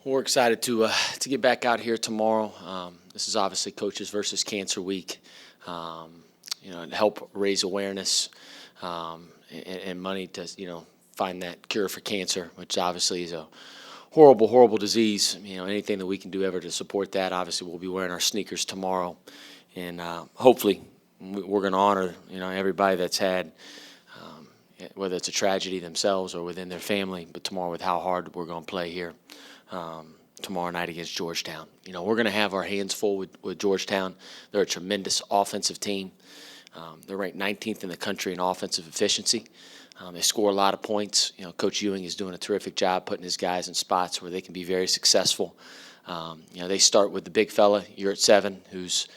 We're excited to get back out here tomorrow. This is obviously Coaches versus Cancer Week. To help raise awareness and money to find that cure for cancer, which obviously is a horrible, horrible disease. Anything that we can do ever to support that. Obviously, we'll be wearing our sneakers tomorrow, and hopefully, we're going to honor everybody that's had. Whether it's a tragedy themselves or within their family, but tomorrow with how hard we're going to play here tomorrow night against Georgetown. We're going to have our hands full with Georgetown. They're a tremendous offensive team. They're ranked 19th in the country in offensive efficiency. They score a lot of points. Coach Ewing is doing a terrific job putting his guys in spots where they can be very successful. They start with the big fella. You're at 7, who's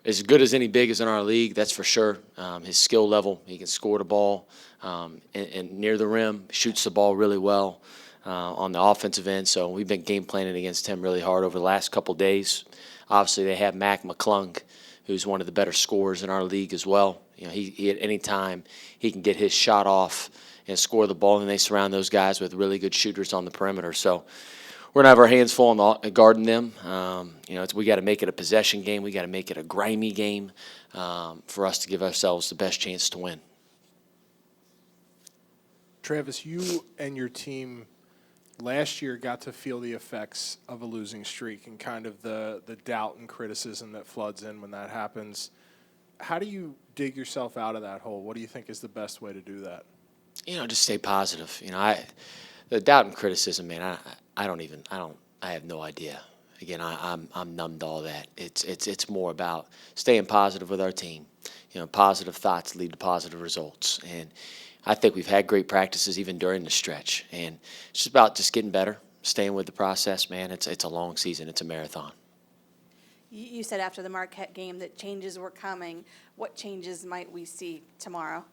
as good as any big is in our league, that's for sure. His skill level, he can score the ball and near the rim, shoots the ball really well on the offensive end. So we've been game planning against him really hard over the last couple days. Obviously, they have Mac McClung, who's one of the better scorers in our league as well. He at any time he can get his shot off and score the ball, and they surround those guys with really good shooters on the perimeter. So we're going to have our hands full on guarding them. We got to make it a possession game. We got to make it a grimy game for us to give ourselves the best chance to win. Travis, you and your team last year got to feel the effects of a losing streak and kind of the doubt and criticism that floods in when that happens. How do you dig yourself out of that hole? What do you think is the best way to do that? Just stay positive. The doubt and criticism, man, I have no idea. Again, I'm numb to all that. It's more about staying positive with our team. Positive thoughts lead to positive results. And I think we've had great practices even during the stretch. And it's just about just getting better, staying with the process, man. It's a long season. It's a marathon. You said after the Marquette game that changes were coming. What changes might we see tomorrow?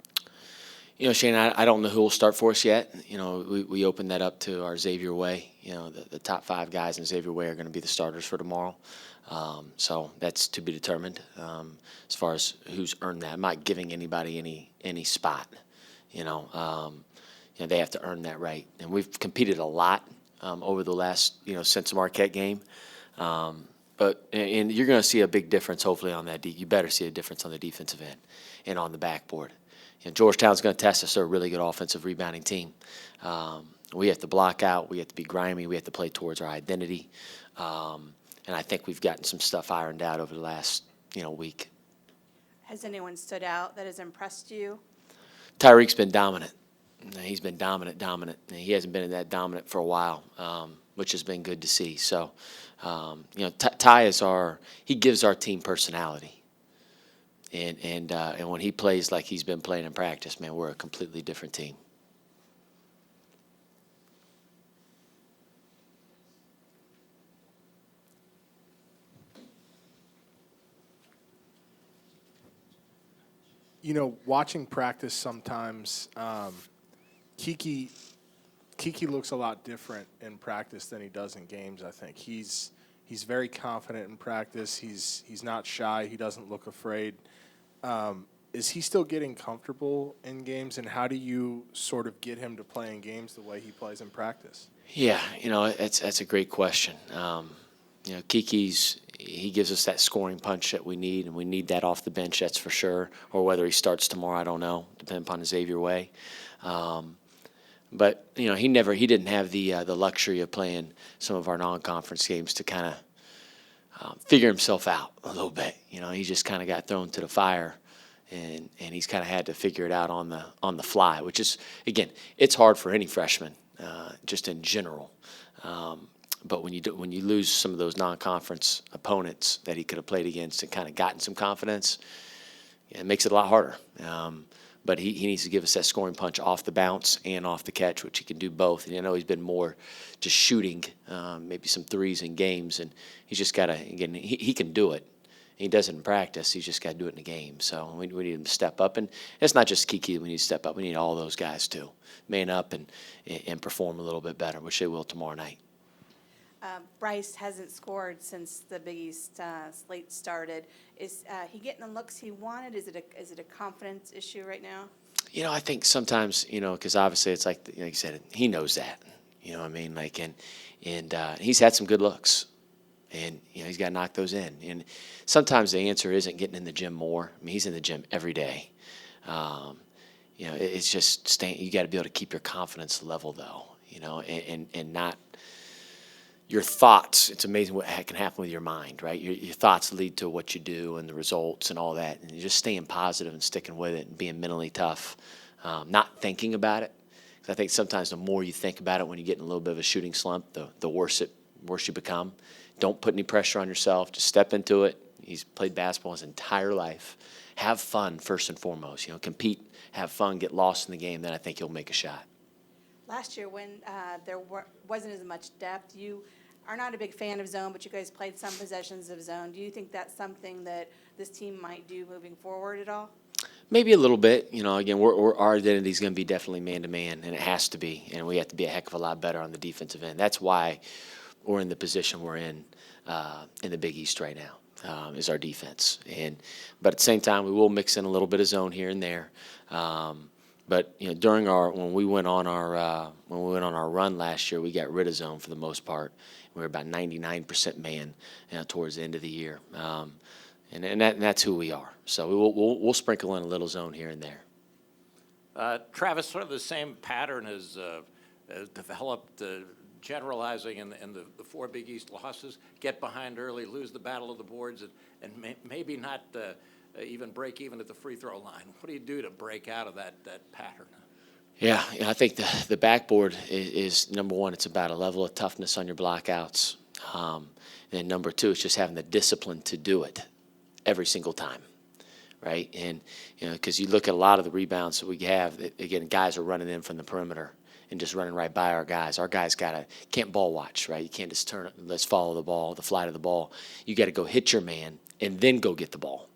Shane, I don't know who will start for us yet. We opened that up to our Xavier Way. The top 5 guys in Xavier Way are going to be the starters for tomorrow. So that's to be determined as far as who's earned that. I'm not giving anybody any spot. They have to earn that right. And we've competed a lot over the last, since the Marquette game. But you're going to see a big difference, hopefully, on that. You better see a difference on the defensive end and on the backboard. Georgetown's going to test us. They're a really good offensive rebounding team. We have to block out. We have to be grimy. We have to play towards our identity. And I think we've gotten some stuff ironed out over the last, week. Has anyone stood out that has impressed you? Tyreek's been dominant. He's been dominant. And he hasn't been that dominant for a while, which has been good to see. So, Ty he gives our team personality. And when he plays like he's been playing in practice, man, we're a completely different team. Watching practice sometimes, Kiki looks a lot different in practice than he does in games. I think he's very confident in practice. He's not shy. He doesn't look afraid. Is he still getting comfortable in games, and how do you sort of get him to play in games the way he plays in practice? Yeah, that's a great question. He gives us that scoring punch that we need, and we need that off the bench, that's for sure. Or whether he starts tomorrow, I don't know, depending upon the Xavier Way. But he didn't have the luxury of playing some of our non-conference games to kind of figure himself out a little bit. He just kind of got thrown to the fire, and he's kind of had to figure it out on the fly, which is, again, it's hard for any freshman, just in general. But when you lose some of those non-conference opponents that he could have played against and kind of gotten some confidence, it makes it a lot harder. But he needs to give us that scoring punch off the bounce and off the catch, which he can do both. And he's been more just shooting, maybe some threes in games, and he's just got to, again, he can do it. He does it in practice. He's just got to do it in the game. So we need him to step up. And it's not just Kiki we need to step up. We need all those guys too. Man up and perform a little bit better, which they will tomorrow night. Bryce hasn't scored since the Big East slate started. Is he getting the looks he wanted? Is it a confidence issue right now? I think sometimes, because obviously it's like you said, he knows that. You know what I mean? Like, and he's had some good looks, and he's got to knock those in. And sometimes the answer isn't getting in the gym more. I mean, he's in the gym every day. It's just staying. You got to be able to keep your confidence level though. And not your thoughts. It's amazing what can happen with your mind, right? Your thoughts lead to what you do and the results and all that. And you're just staying positive and sticking with it and being mentally tough, not thinking about it. Because I think sometimes the more you think about it when you get in a little bit of a shooting slump, the worse you become. Don't put any pressure on yourself. Just step into it. He's played basketball his entire life. Have fun first and foremost. Compete, have fun, get lost in the game. Then I think he'll make a shot. Last year, when wasn't as much depth, you are not a big fan of zone, but you guys played some possessions of zone. Do you think that's something that this team might do moving forward at all? Maybe a little bit. Again, our identity is going to be definitely man-to-man, and it has to be. And we have to be a heck of a lot better on the defensive end. That's why we're in the position we're in the Big East right now, is our defense. But at the same time, we will mix in a little bit of zone here and there. But during when we went on our run last year, we got rid of zone for the most part. We were about 99% man towards the end of the year, and that's who we are. So we'll sprinkle in a little zone here and there. Travis, sort of the same pattern has developed, generalizing in the four Big East losses. Get behind early, lose the battle of the boards, and maybe not. Even break even at the free throw line. What do you do to break out of that pattern? Yeah, I think the backboard is number one. It's about a level of toughness on your blockouts. And number two, it's just having the discipline to do it every single time, right? And because you look at a lot of the rebounds that we have, again, guys are running in from the perimeter and just running right by our guys. Our guys can't ball watch, right? You can't just let's follow the ball, the flight of the ball. You got to go hit your man and then go get the ball.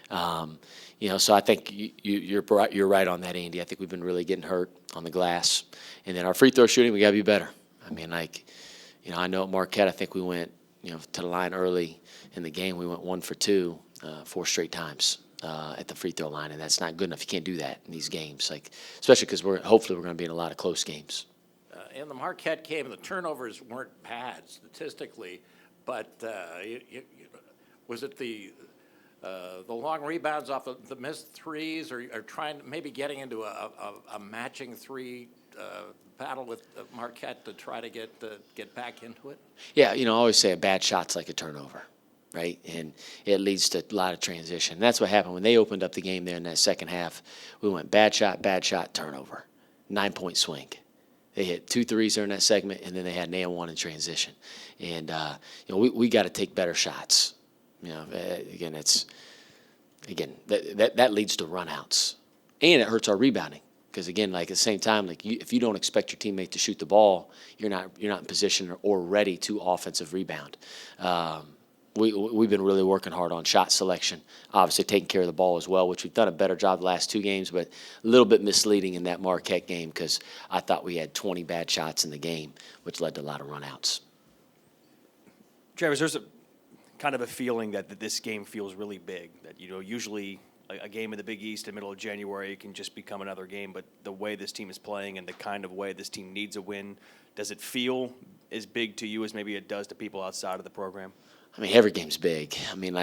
So I think you're right on that, Andy. I think we've been really getting hurt on the glass, and then our free throw shooting, we got to be better. I mean, I know at Marquette, I think we went, to the line early in the game. We went 1 for 2, 4 straight times at the free throw line, and that's not good enough. You can't do that in these games, especially because hopefully we're going to be in a lot of close games. In the Marquette game, the turnovers weren't bad statistically, but was it the long rebounds off the missed threes, or trying maybe getting into a matching three battle with Marquette to try to get back into it? Yeah, I always say a bad shot's like a turnover, right? And it leads to a lot of transition. And that's what happened when they opened up the game there in that second half. We went bad shot, turnover, 9-point swing. They hit 2 threes during that segment, and then they had nail one in transition. And we got to take better shots. Again, that leads to runouts, and it hurts our rebounding because again, at the same time, if you don't expect your teammate to shoot the ball, you're not in position or ready to offensive rebound. We've been really working hard on shot selection, obviously taking care of the ball as well, which we've done a better job the last 2 games, but a little bit misleading in that Marquette game because I thought we had 20 bad shots in the game, which led to a lot of runouts. Travis, there's kind of a feeling that this game feels really big, that usually a game in the Big East in the middle of January can just become another game, but the way this team is playing and the kind of way this team needs a win, does it feel as big to you as maybe it does to people outside of the program? I mean, every game's big. I mean,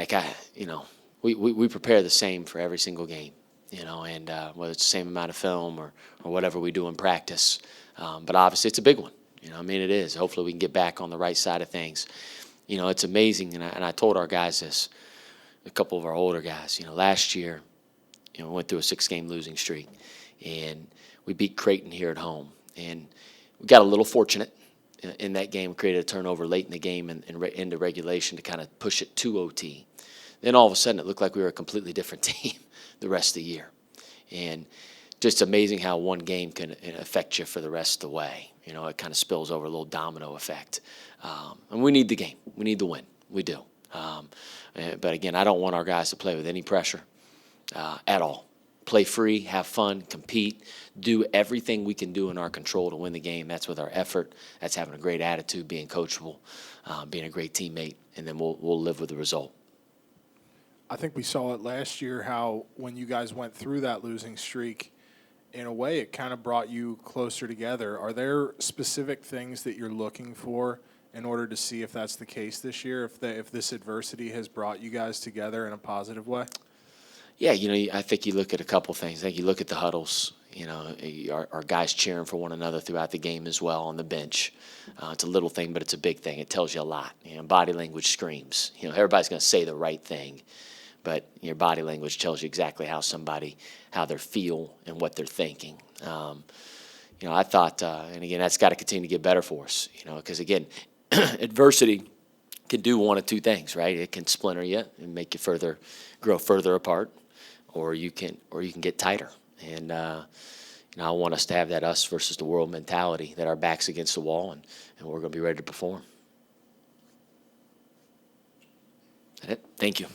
we prepare the same for every single game, and whether it's the same amount of film or whatever we do in practice, but obviously it's a big one. It is. Hopefully we can get back on the right side of things. It's amazing, and I told our guys this, a couple of our older guys. Last year, we went through a 6-game losing streak, and we beat Creighton here at home, and we got a little fortunate in that game. We created a turnover late in the game and into regulation to kind of push it to OT. Then all of a sudden, it looked like we were a completely different team the rest of the year, and just amazing how one game can affect you for the rest of the way. It kind of spills over, a little domino effect. And we need the game. We need the win. We do. But again, I don't want our guys to play with any pressure at all. Play free, have fun, compete, do everything we can do in our control to win the game. That's with our effort. That's having a great attitude, being coachable, being a great teammate, and then we'll live with the result. I think we saw it last year how when you guys went through that losing streak, in a way, it kind of brought you closer together. Are there specific things that you're looking for in order to see if that's the case this year, if this adversity has brought you guys together in a positive way? Yeah, I think you look at a couple things. I think you look at the huddles. Our guys cheering for one another throughout the game as well on the bench. It's a little thing, but it's a big thing. It tells you a lot. Body language screams. Everybody's going to say the right thing, but your body language tells you exactly how they feel and what they're thinking. I thought, and again, that's got to continue to get better for us. Because again, adversity can do one of two things, right? It can splinter you and make you grow further apart, or you can get tighter. And I want us to have that us versus the world mentality, that our back's against the wall, and we're going to be ready to perform. That's it. Thank you.